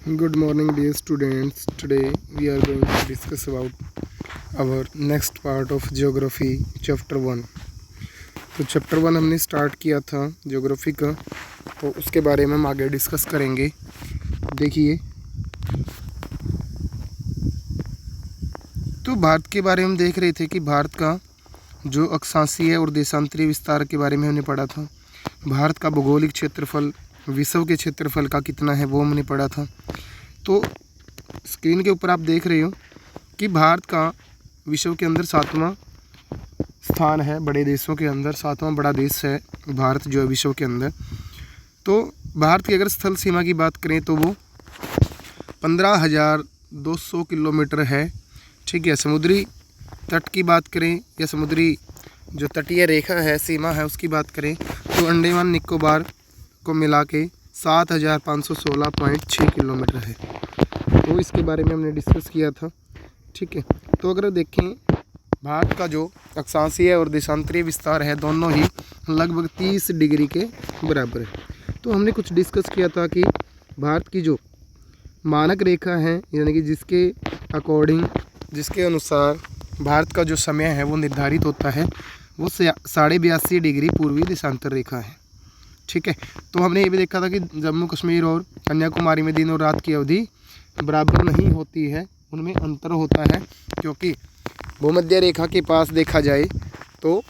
Good morning, dear students. Today we are going to discuss about our next part of geography, chapter 1. तो chapter 1 हमने start किया था geography का, तो उसके बारे में हम आगे डिस्कस करेंगे। देखिए, तो भारत के बारे में हम देख रहे थे कि भारत का जो अक्षांशीय और देशांतरीय विस्तार के बारे में हमने पढ़ा था। भारत का भौगोलिक क्षेत्रफल विश्व के क्षेत्रफल का कितना है वो हमने पढ़ा था। तो स्क्रीन के ऊपर आप देख रहे हो कि भारत का विश्व के अंदर 7वां स्थान है, बड़े देशों के अंदर 7वां बड़ा देश है भारत जो है विश्व के अंदर। तो भारत की अगर स्थल सीमा की बात करें तो वो 15,200 किलोमीटर है। ठीक है, समुद्री तट की बात करें या समुद्री जो तटीय रेखा है, सीमा है, उसकी बात करें तो अंडमान निकोबार को मिला के 7,516.6 किलोमीटर है। तो इसके बारे में हमने डिस्कस किया था। ठीक है, तो अगर देखें भारत का जो अक्षांशीय और देशांतरीय विस्तार है दोनों ही लगभग 30 डिग्री के बराबर है। तो हमने कुछ डिस्कस किया था कि भारत की जो मानक रेखा है, यानी कि जिसके अनुसार भारत का जो समय है वो निर्धारित होता है, वो 82.5 डिग्री पूर्वी देशांतर रेखा है। ठीक है, तो हमने ये भी देखा था कि जम्मू कश्मीर और कन्याकुमारी में दिन और रात की अवधि बराबर नहीं होती है, उनमें अंतर होता है, क्योंकि भूमध्य रेखा के पास देखा जाए तो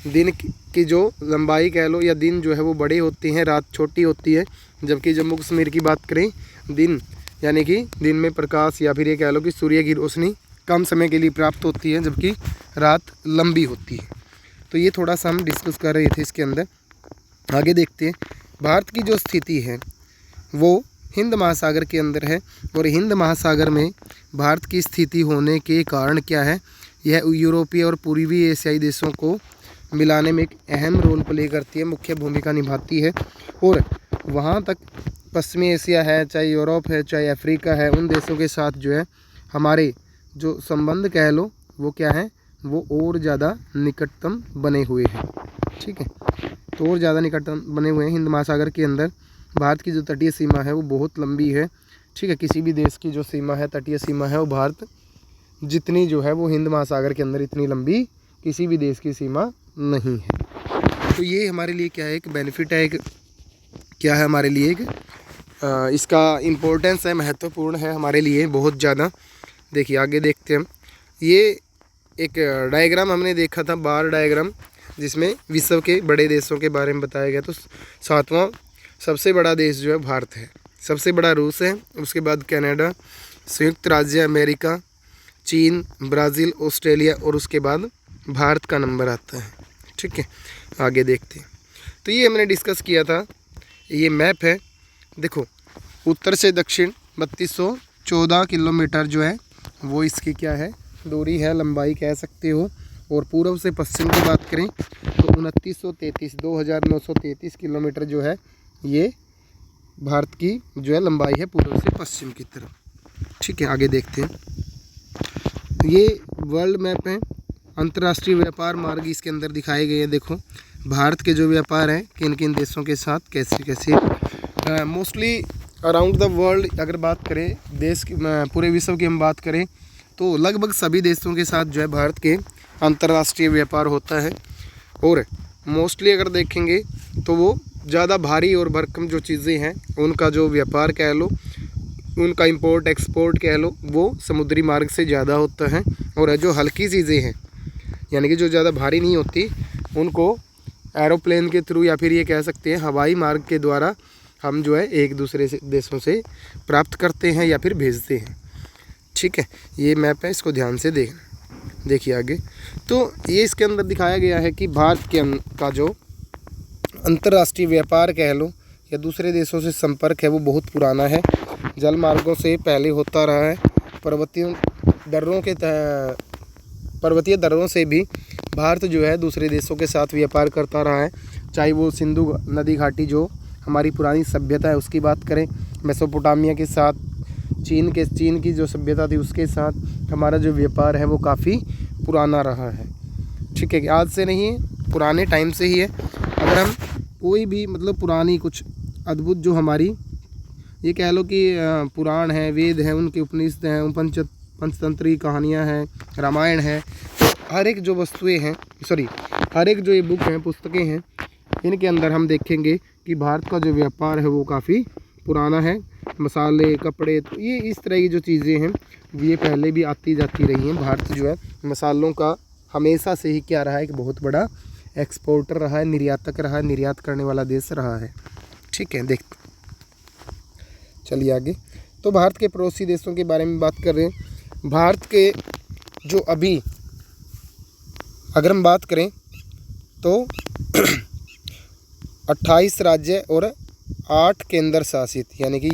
दिन की जो लंबाई कह लो या दिन जो है वो बड़े होते हैं, रात छोटी होती है। जबकि जम्मू कश्मीर की बात करें, दिन यानी कि दिन में प्रकाश या फिर ये कह लो कि सूर्य की रोशनी कम समय के लिए प्राप्त होती है, जबकि रात लंबी होती है। तो ये थोड़ा सा हम डिस्कस कर रहे थे इसके अंदर। आगे देखते हैं, भारत की जो स्थिति है वो हिंद महासागर के अंदर है, और हिंद महासागर में भारत की स्थिति होने के कारण क्या है, यह यूरोपीय और पूर्वी एशियाई देशों को मिलाने में एक अहम रोल प्ले करती है, मुख्य भूमिका निभाती है। और वहाँ तक पश्चिमी एशिया है, चाहे यूरोप है, चाहे अफ्रीका है, उन देशों के साथ जो है हमारे जो संबंध कह लो वो क्या है, वो और ज़्यादा निकटतम बने हुए हैं। ठीक है, तो और ज़्यादा निकटतम बने हुए हैं। हिंद महासागर के अंदर भारत की जो तटीय सीमा है वो बहुत लंबी है। ठीक है, किसी भी देश की जो सीमा है, तटीय सीमा है, वो भारत जितनी जो है वो हिंद महासागर के अंदर इतनी लंबी किसी भी देश की सीमा नहीं है। तो ये हमारे लिए क्या है, एक बेनिफिट है, एक क्या है हमारे लिए, एक इसका इम्पोर्टेंस है, महत्वपूर्ण है हमारे लिए बहुत ज़्यादा। देखिए आगे देखते हैं हम। ये एक डायग्राम हमने देखा था, बार डायग्राम, जिसमें विश्व के बड़े देशों के बारे में बताया गया। तो 7वां सबसे बड़ा देश जो है भारत है, सबसे बड़ा रूस है, उसके बाद कनाडा, संयुक्त राज्य अमेरिका, चीन, ब्राज़ील, ऑस्ट्रेलिया, और उसके बाद भारत का नंबर आता है। ठीक है, आगे देखते हैं। तो ये हमने डिस्कस किया था, ये मैप है। देखो, उत्तर से दक्षिण 3214 किलोमीटर जो है वो इसकी क्या है, दूरी है, लंबाई कह सकते हो। और पूर्व से पश्चिम की बात करें तो 2933 किलोमीटर जो है ये भारत की जो है लंबाई है पूर्व से पश्चिम की तरफ। ठीक है, आगे देखते हैं। ये वर्ल्ड मैप है, अंतर्राष्ट्रीय व्यापार मार्ग इसके अंदर दिखाए गए हैं। देखो भारत के जो व्यापार हैं किन किन देशों के साथ कैसे कैसे, मोस्टली अराउंड द वर्ल्ड अगर बात करें, देश की पूरे विश्व की हम बात करें तो लगभग सभी देशों के साथ जो है भारत के अंतर्राष्ट्रीय व्यापार होता है। और मोस्टली अगर देखेंगे तो वो ज़्यादा भारी और भरकम जो चीज़ें हैं उनका जो व्यापार कह लो, उनका इंपोर्ट एक्सपोर्ट कह लो, वो समुद्री मार्ग से ज़्यादा होता है। और जो हल्की चीज़ें हैं, यानी कि जो ज़्यादा भारी नहीं होती, उनको एरोप्लेन के थ्रू या फिर ये कह सकते हैं हवाई मार्ग के द्वारा हम जो है एक दूसरे से देशों से प्राप्त करते हैं या फिर भेजते हैं। ठीक है, ये मैप है, इसको ध्यान से देखिए आगे। तो ये इसके अंदर दिखाया गया है कि भारत का जो अंतर्राष्ट्रीय व्यापार कह लो या दूसरे देशों से संपर्क है वो बहुत पुराना है, जल मार्गों से पहले होता रहा है। पर्वतीय दर्रों से भी भारत जो है दूसरे देशों के साथ व्यापार करता रहा है, चाहे वो सिंधु नदी घाटी जो हमारी पुरानी सभ्यता है उसकी बात करें, मेसोपोटामिया के साथ, चीन की जो सभ्यता थी उसके साथ हमारा जो व्यापार है वो काफ़ी पुराना रहा है। ठीक है, आज से नहीं है, पुराने टाइम से ही है। अगर हम कोई भी मतलब पुरानी कुछ अद्भुत जो हमारी ये कह लो कि पुराण है, वेद हैं, उनके उपनिषद हैं, पंचतंत्री कहानियाँ हैं, रामायण है। तो हर एक जो वस्तुएं हैं, हर एक जो ये बुक हैं, पुस्तकें हैं, इनके अंदर हम देखेंगे कि भारत का जो व्यापार है वो काफ़ी पुराना है। मसाले, कपड़े, तो ये इस तरह की जो चीज़ें हैं ये पहले भी आती जाती रही हैं। भारत जो है मसालों का हमेशा से ही क्या रहा है, एक बहुत बड़ा एक्सपोर्टर रहा है, निर्यातक रहा है, निर्यात करने वाला देश रहा है। ठीक है, देखते चलिए आगे। तो भारत के पड़ोसी देशों के बारे में बात कर रहे हैं। भारत के जो अभी अगर हम बात करें तो 28 राज्य और 8 केंद्र शासित, यानी कि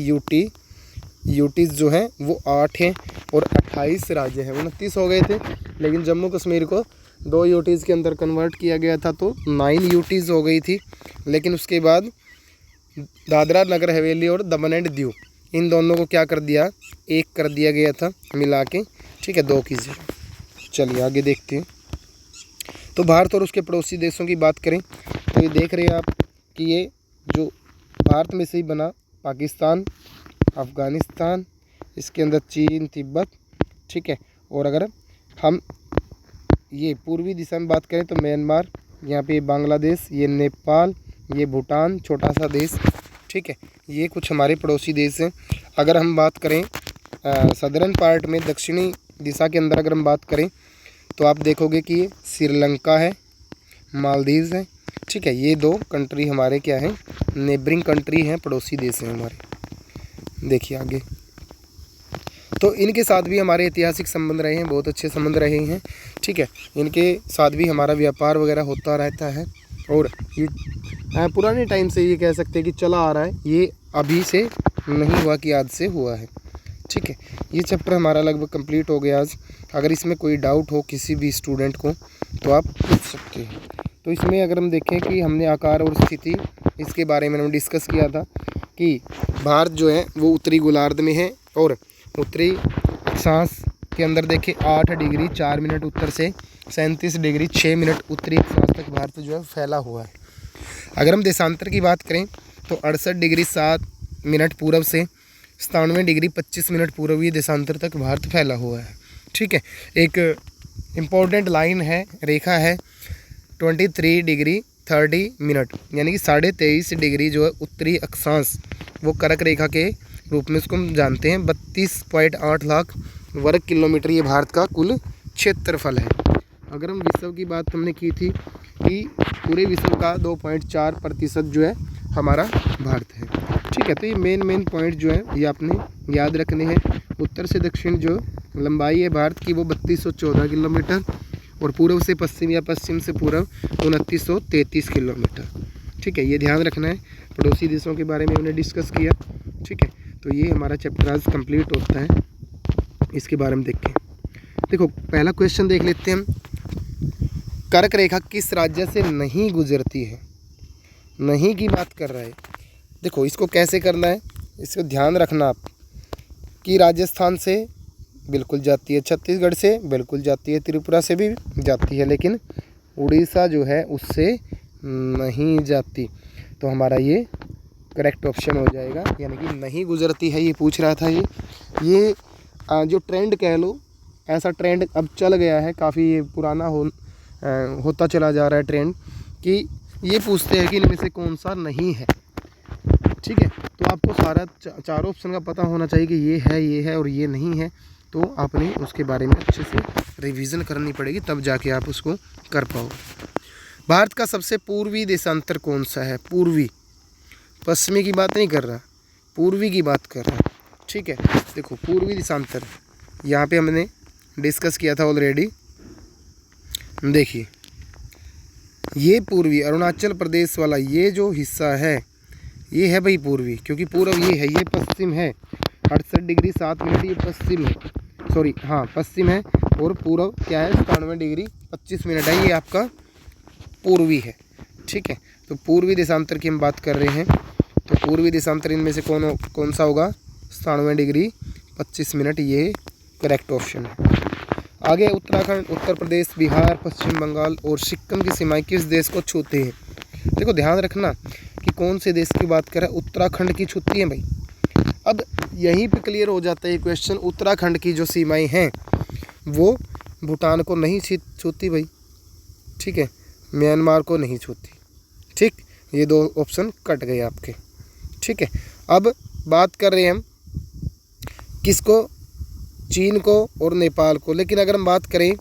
यूटीज जो हैं वो 8 हैं और 28 राज्य हैं। 29 हो गए थे, लेकिन जम्मू कश्मीर को 2 यूटीज़ के अंदर कन्वर्ट किया गया था, तो 9 यूटीज़ हो गई थी। लेकिन उसके बाद दादरा नगर हवेली और दमन एंड दीव, इन दोनों को क्या कर दिया, एक कर दिया गया था मिला के। ठीक है, 2 की जगह। चलिए आगे देखते हैं। तो भारत और उसके पड़ोसी देशों की बात करें तो ये देख रहे हैं आप कि ये जो भारत में से ही बना, पाकिस्तान, अफ़गानिस्तान, इसके अंदर चीन, तिब्बत। ठीक है, और अगर हम ये पूर्वी दिशा में बात करें तो म्यांमार, यहाँ पे बांग्लादेश, ये नेपाल, ये भूटान, छोटा सा देश। ठीक है, ये कुछ हमारे पड़ोसी देश हैं। अगर हम बात करें सदर्न पार्ट में, दक्षिणी दिशा के अंदर अगर हम बात करें तो आप देखोगे कि ये श्रीलंका है, मालदीव्स है। ठीक है, ये 2 कंट्री हमारे क्या हैं, नेबरिंग कंट्री हैं, पड़ोसी देश हैं हमारे। देखिए आगे। तो इनके साथ भी हमारे ऐतिहासिक संबंध रहे हैं, बहुत अच्छे संबंध रहे हैं। ठीक है, इनके साथ भी हमारा व्यापार वगैरह होता रहता है और ये पुराने टाइम से ये कह सकते हैं कि चला आ रहा है, ये अभी से नहीं हुआ कि आज से हुआ है। ठीक है, ये चैप्टर हमारा लगभग कंप्लीट हो गया आज। अगर इसमें कोई डाउट हो किसी भी स्टूडेंट को तो आप पूछ सकते हैं। तो इसमें अगर हम देखें कि हमने आकार और स्थिति, इसके बारे में हमने डिस्कस किया था कि भारत जो है वो उत्तरी गोलार्ध में है और उत्तरी अक्षांश के अंदर देखें 8 डिग्री 4 मिनट उत्तर से 37 डिग्री 6 मिनट उत्तरी अक्षांश तक भारत जो है फैला हुआ है। अगर हम देशांतर की बात करें तो 68 डिग्री 7 मिनट पूर्व से 97 डिग्री 25 मिनट पूर्वीय देशांतर तक भारत फैला हुआ है। ठीक है, एक इम्पोर्टेंट लाइन है, रेखा है 23 डिग्री 30 मिनट, यानी कि 23.5 डिग्री जो है उत्तरी अक्षांश, वो कर्क रेखा के रूप में उसको हम जानते हैं। 32.8 लाख वर्ग किलोमीटर ये भारत का कुल क्षेत्रफल है। अगर हम विश्व की बात हमने की थी कि पूरे विश्व का 2.4% जो है हमारा भारत है। ठीक है, तो ये मेन पॉइंट जो है ये आपने याद रखने हैं। उत्तर से दक्षिण जो लंबाई है भारत की वो 3214 किलोमीटर और पूर्व से पश्चिम या पश्चिम से पूर्व 2933 किलोमीटर। ठीक है, ये ध्यान रखना है। पड़ोसी देशों के बारे में हमने डिस्कस किया। ठीक है, तो ये हमारा चैप्टर आज कंप्लीट होता है। इसके बारे में देखें। देखो पहला क्वेश्चन देख लेते हैं हम। कर्क रेखा किस राज्य से नहीं गुजरती है? नहीं की बात कर रहा है। देखो इसको कैसे करना है, इसको ध्यान रखना आप कि राजस्थान से बिल्कुल जाती है, छत्तीसगढ़ से बिल्कुल जाती है, त्रिपुरा से भी जाती है, लेकिन उड़ीसा जो है उससे नहीं जाती। तो हमारा ये करेक्ट ऑप्शन हो जाएगा, यानी कि नहीं गुजरती है। ये पूछ रहा था ये जो ट्रेंड कह लो, ऐसा ट्रेंड अब चल गया है, काफ़ी ये पुराना होता चला जा रहा है ट्रेंड कि ये पूछते हैं कि इनमें से कौन सा नहीं है। ठीक है, तो आपको सारा चारों ऑप्शन का पता होना चाहिए कि ये है और ये नहीं है। तो आपने उसके बारे में अच्छे से रिवीजन करनी पड़ेगी, तब जाके आप उसको कर पाओ। भारत का सबसे पूर्वी देशांतर कौन सा है? पूर्वी, पश्चिमी की बात नहीं कर रहा, पूर्वी की बात कर रहा। ठीक है, देखो पूर्वी देशांतर यहाँ पे हमने डिस्कस किया था ऑलरेडी। देखिए ये पूर्वी अरुणाचल प्रदेश वाला ये जो हिस्सा है ये है भाई पूर्वी, क्योंकि पूर्व ये है, ये पश्चिम है। 68 डिग्री 7 मिनट ये पश्चिम है, सॉरी हाँ पश्चिम है, और पूर्व क्या है 97 डिग्री 25 मिनट है, ये आपका पूर्वी है। ठीक है, तो पूर्वी देशांतर की हम बात कर रहे हैं। तो पूर्वी देशांतर इनमें से कौन सा होगा? 97 डिग्री 25 मिनट, ये करेक्ट ऑप्शन है। आगे उत्तराखंड, उत्तर प्रदेश, बिहार, पश्चिम बंगाल और सिक्किम की सीमाएं किस देश को छूती हैं? देखो ध्यान रखना कि कौन से देश की बात कर रहा है। उत्तराखंड की छूती है भाई, अब यहीं पे क्लियर हो जाता है क्वेश्चन, उत्तराखंड की जो सीमाएं हैं वो भूटान को नहीं छूती भाई, ठीक है, म्यांमार को नहीं छूती, ठीक, ये दो ऑप्शन कट गए आपके, ठीक है। अब बात कर रहे हैं हम किसको, चीन को और नेपाल को, लेकिन अगर हम बात करें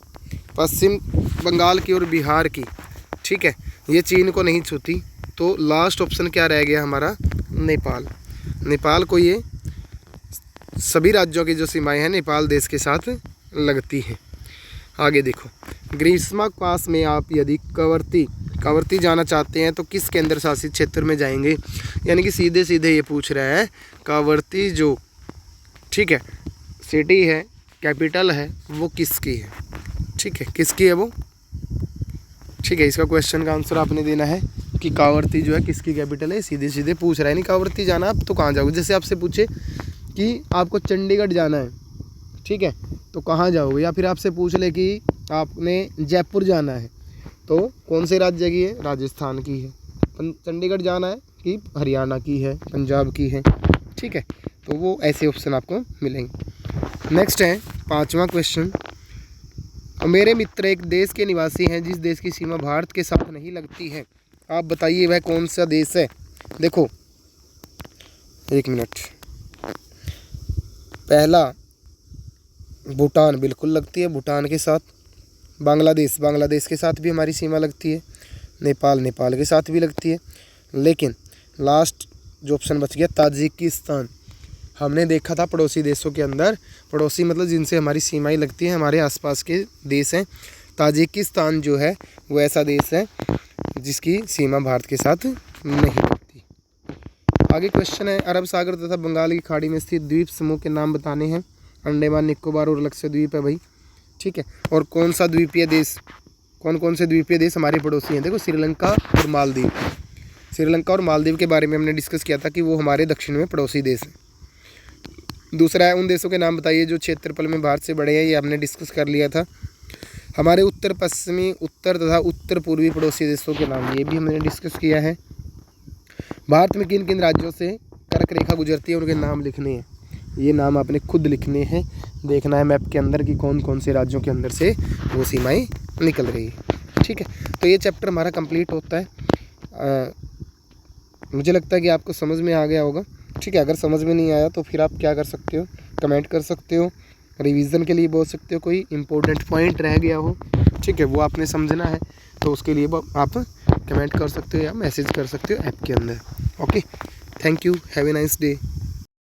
पश्चिम बंगाल की और बिहार की, ठीक है, ये चीन को नहीं छूती, तो लास्ट ऑप्शन क्या रह गया हमारा, नेपाल। नेपाल को ये सभी राज्यों की जो सीमाएं हैं नेपाल देश के साथ लगती हैं। आगे देखो, ग्रीष्मावकाश में आप यदि कावर्ती जाना चाहते हैं तो किस केंद्र शासित क्षेत्र में जाएंगे, यानी कि सीधे सीधे ये पूछ रहा है कावर्ती जो, ठीक है, सिटी है, कैपिटल है, वो किसकी है, ठीक है, किसकी है वो, ठीक है। इसका क्वेश्चन का आंसर आपने देना है कि कावर्ती जो है किसकी कैपिटल है, सीधे सीधे पूछ रहा है, नहीं कावर्ती जाना आप तो कहाँ जाओगे। जैसे आपसे पूछे कि आपको चंडीगढ़ जाना है, ठीक है, तो कहाँ जाओगे, या फिर आपसे पूछ ले कि आपने जयपुर जाना है तो कौन से राज्य की है, राजस्थान की है, चंडीगढ़ जाना है कि हरियाणा की है, पंजाब की है, ठीक है, तो वो ऐसे ऑप्शन आपको मिलेंगे। नेक्स्ट है 5वां क्वेश्चन, मेरे मित्र एक देश के निवासी हैं जिस देश की सीमा भारत के साथ नहीं लगती है, आप बताइए वह कौन सा देश है। देखो एक मिनट, पहला भूटान बिल्कुल लगती है, भूटान के साथ, बांग्लादेश के साथ भी हमारी सीमा लगती है, नेपाल के साथ भी लगती है, लेकिन लास्ट जो ऑप्शन बच गया ताजिकिस्तान, हमने देखा था पड़ोसी देशों के अंदर, पड़ोसी मतलब जिनसे हमारी सीमाएं लगती हैं, हमारे आसपास के देश हैं, ताजिकिस्तान जो है वो ऐसा देश है जिसकी सीमा भारत के साथ नहीं लगती। आगे क्वेश्चन है, अरब सागर तथा बंगाल की खाड़ी में स्थित द्वीप समूह के नाम बताने हैं, अंडमान निकोबार और लक्षद्वीप है भाई, ठीक है, और कौन सा द्वीपीय देश, कौन से द्वीपीय देश हमारे पड़ोसी हैं, देखो श्रीलंका और मालदीव, श्रीलंका और मालदीव के बारे में हमने डिस्कस किया था कि वो हमारे दक्षिण में पड़ोसी देश हैं। दूसरा है, उन देशों के नाम बताइए जो क्षेत्रफल में भारत से बड़े हैं, ये हमने डिस्कस कर लिया था। हमारे उत्तर पश्चिमी, उत्तर तथा उत्तर पूर्वी पड़ोसी देशों के नाम, ये भी हमने डिस्कस किया है। भारत में किन किन राज्यों से कर्क रेखा गुजरती है, उनके नाम लिखने हैं, ये नाम आपने खुद लिखने हैं, देखना है मैप के अंदर कि कौन कौन से राज्यों के अंदर से वो सीमाएं निकल रही है, ठीक है। तो ये चैप्टर हमारा कंप्लीट होता है। मुझे लगता है कि आपको समझ में आ गया होगा, ठीक है। अगर समझ में नहीं आया तो फिर आप क्या कर सकते हो, कमेंट कर सकते हो, रिवीजन के लिए बोल सकते हो, कोई इंपॉर्टेंट पॉइंट रह गया हो, ठीक है, वो आपने समझना है तो उसके लिए आप कमेंट कर सकते हो या मैसेज कर सकते हो ऐप के अंदर। Okay, thank you, have a nice day.